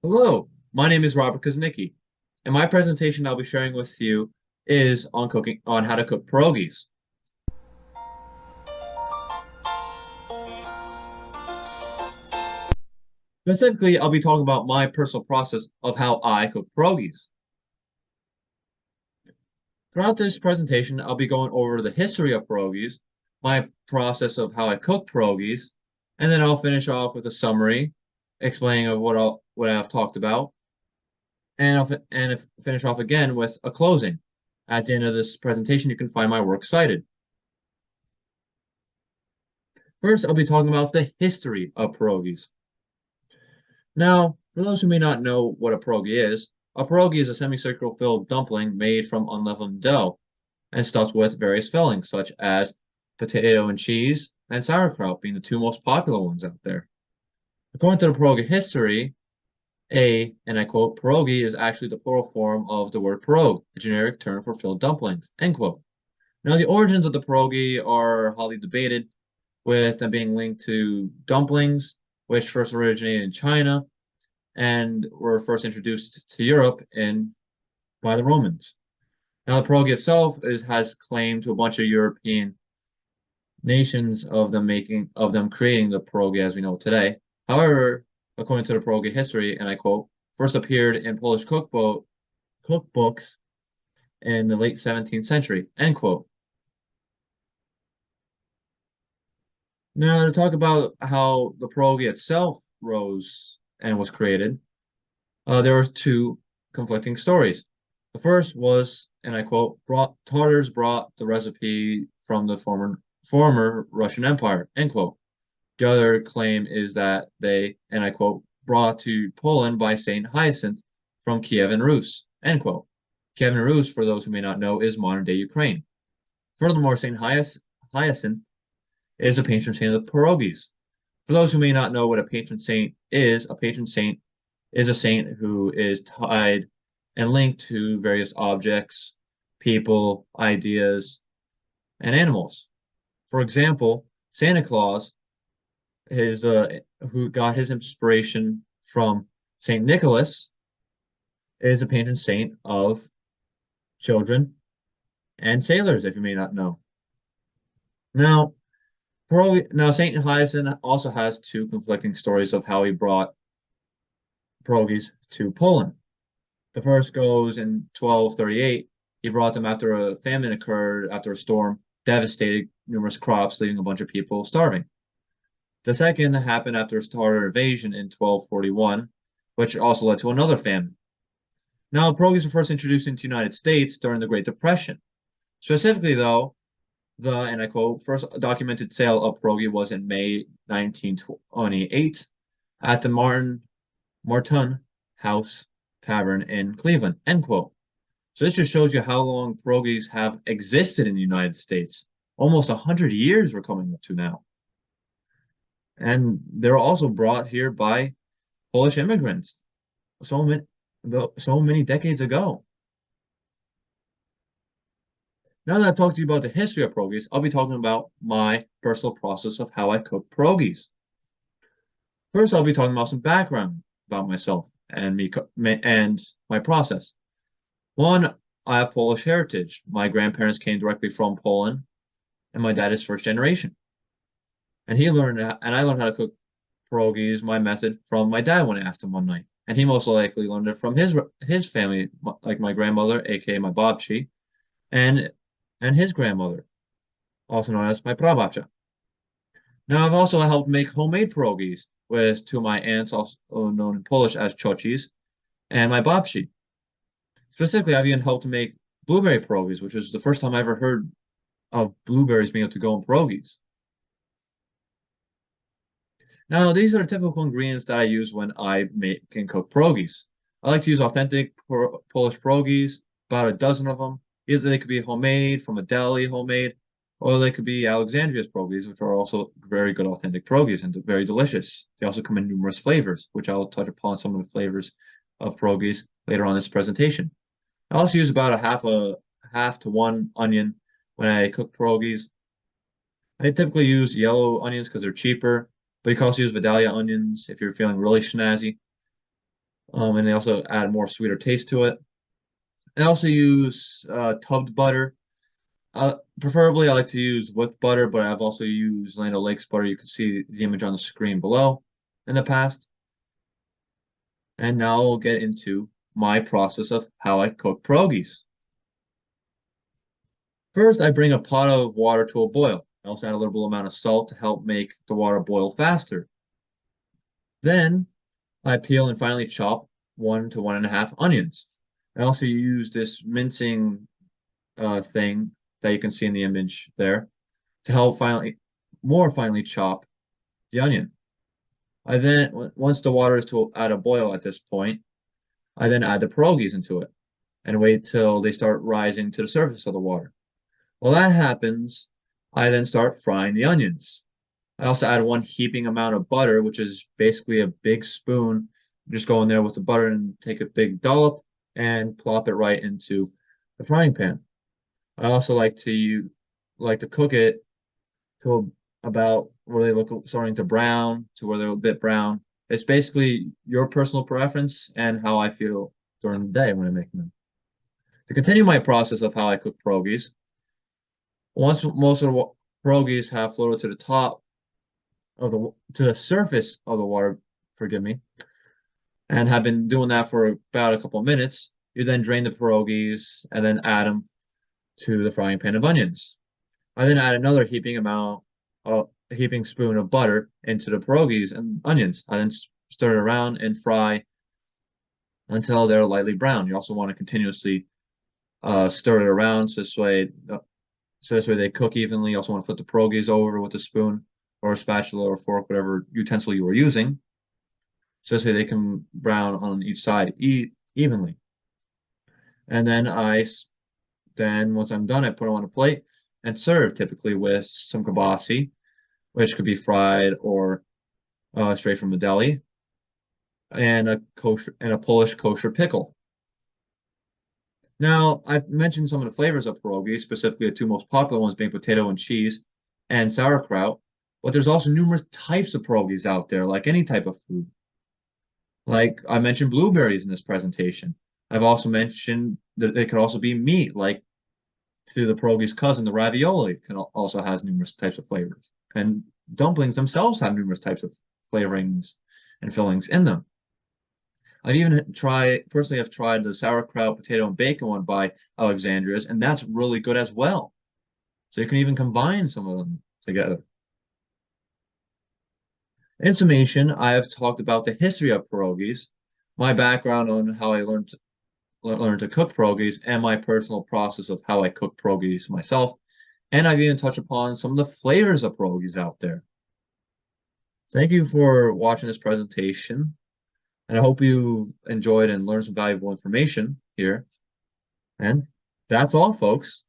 Hello, my name is Robert Kuznicki, and my presentation I'll be sharing with you is on how to cook pierogies. Specifically, I'll be talking about my personal process of how I cook pierogies. Throughout this presentation, I'll be going over the history of pierogies, my process of how I cook pierogies, and then I'll finish off with a summary explaining of what I've talked about, and finish off again with a closing. At the end of this presentation, you can find my work cited. First, I'll be talking about the history of pierogies. Now, for those who may not know what a pierogi is a semicircular filled dumpling made from unleavened dough and stuffed with various fillings, such as potato and cheese and sauerkraut being the two most popular ones out there. According to the pierogi history, and I quote, pierogi is actually the plural form of the word pierog, a generic term for filled dumplings, end quote. Now, the origins of the pierogi are highly debated, with them being linked to dumplings, which first originated in China and were first introduced to Europe by the Romans. Now, the pierogi itself has claim to a bunch of European nations of them creating the pierogi as we know today. However, according to the pierogi history, and I quote, first appeared in Polish cookbooks in the late 17th century, end quote. Now, to talk about how the pierogi itself rose and was created, there were two conflicting stories. The first was, and I quote, Tartars brought the recipe from the former Russian Empire, end quote. The other claim is that they, and I quote, brought to Poland by Saint Hyacinth from Kievan Rus, end quote. Kievan Rus, for those who may not know, is modern-day Ukraine. Furthermore, Saint Hyacinth is the patron saint of the pierogies. For those who may not know what a patron saint is, a patron saint is a saint who is tied and linked to various objects, people, ideas, and animals. For example, Santa Claus is who got his inspiration from Saint Nicholas, is a patron saint of children and sailors, if you may not know. Now, Saint Hyacinth also has two conflicting stories of how he brought pierogies to Poland. The first goes in 1238. He brought them after a famine occurred after a storm devastated numerous crops, leaving a bunch of people starving. The second happened after a Tartar invasion in 1241, which also led to another famine. Now, pierogies were first introduced into the United States during the Great Depression. Specifically, though, and I quote, first documented sale of pierogi was in May 1928 at the Martin House Tavern in Cleveland, end quote. So this just shows you how long pierogies have existed in the United States. Almost 100 years we're coming up to now. And they're also brought here by Polish immigrants so many, so many decades ago. Now that I've talked to you about the history of pierogies, I'll be talking about my personal process of how I cook pierogies. First, I'll be talking about some background about myself and and my process. One, I have Polish heritage. My grandparents came directly from Poland, and my dad is first generation. And I learned how to cook pierogies, my method, from my dad when I asked him one night. And he most likely learned it from his family, like my grandmother, aka my babci, and his grandmother, also known as my prababcia. Now, I've also helped make homemade pierogies with two of my aunts, also known in Polish as ciocis, and my babci. Specifically, I've even helped to make blueberry pierogies, which was the first time I ever heard of blueberries being able to go in pierogies. Now, these are the typical ingredients that I use when I make and cook pierogies. I like to use authentic Polish pierogies, about a dozen of them. Either they could be homemade from a deli, homemade, or they could be Alexandria's pierogies, which are also very good authentic pierogies and very delicious. They also come in numerous flavors, which I'll touch upon some of the flavors of pierogies later on in this presentation. I also use about a half to one onion when I cook pierogies. I typically use yellow onions because they're cheaper, but you can also use Vidalia onions if you're feeling really snazzy. And they also add more sweeter taste to it. I also use tubbed butter. Preferably, I like to use whipped butter, but I've also used Land O'Lakes butter. You can see the image on the screen below in the past. And now we'll get into my process of how I cook pierogies. First, I bring a pot of water to a boil. I also add a little amount of salt to help make the water boil faster. Then I peel and finally chop 1 to 1.5 onions. I also use this mincing thing that you can see in the image there to help more finely chop the onion. I then, once the water is at a boil at this point, I then add the pierogies into it and wait till they start rising to the surface of the water. While that happens, I then start frying the onions. I also add one heaping amount of butter, which is basically a big spoon. Just go in there with the butter and take a big dollop and plop it right into the frying pan. I also like to cook it to about where they look starting to brown to where they're a bit brown. It's basically your personal preference and how I feel during the day when I'm making them. To continue my process of how I cook pierogies, once most of the pierogies have floated to the top of the surface of the water, forgive me, and have been doing that for about a couple of minutes, you then drain the pierogies and then add them to the frying pan of onions. I then add another a heaping spoon of butter into the pierogies and onions. I then stir it around and fry until they're lightly brown. You also want to continuously stir it around so this way they cook evenly. You also want to flip the pierogies over with a spoon or a spatula or fork, whatever utensil you were using, so this way they can brown on each side evenly. And then once I'm done, I put them on a plate and serve, typically with some kibasi, which could be fried or straight from the deli, and a Polish kosher pickle. Now, I've mentioned some of the flavors of pierogi, specifically the two most popular ones being potato and cheese and sauerkraut, but there's also numerous types of pierogies out there, like any type of food. Like I mentioned blueberries in this presentation. I've also mentioned that it could also be meat, like to the pierogi's cousin, the ravioli, also has numerous types of flavors. And dumplings themselves have numerous types of flavorings and fillings in them. Personally, I've tried the sauerkraut, potato, and bacon one by Alexandria's, and that's really good as well. So you can even combine some of them together. In summation, I have talked about the history of pierogies, my background on how I learned to cook pierogies, and my personal process of how I cook pierogies myself. And I've even touched upon some of the flavors of pierogies out there. Thank you for watching this presentation, and I hope you enjoyed and learned some valuable information here. And that's all, folks.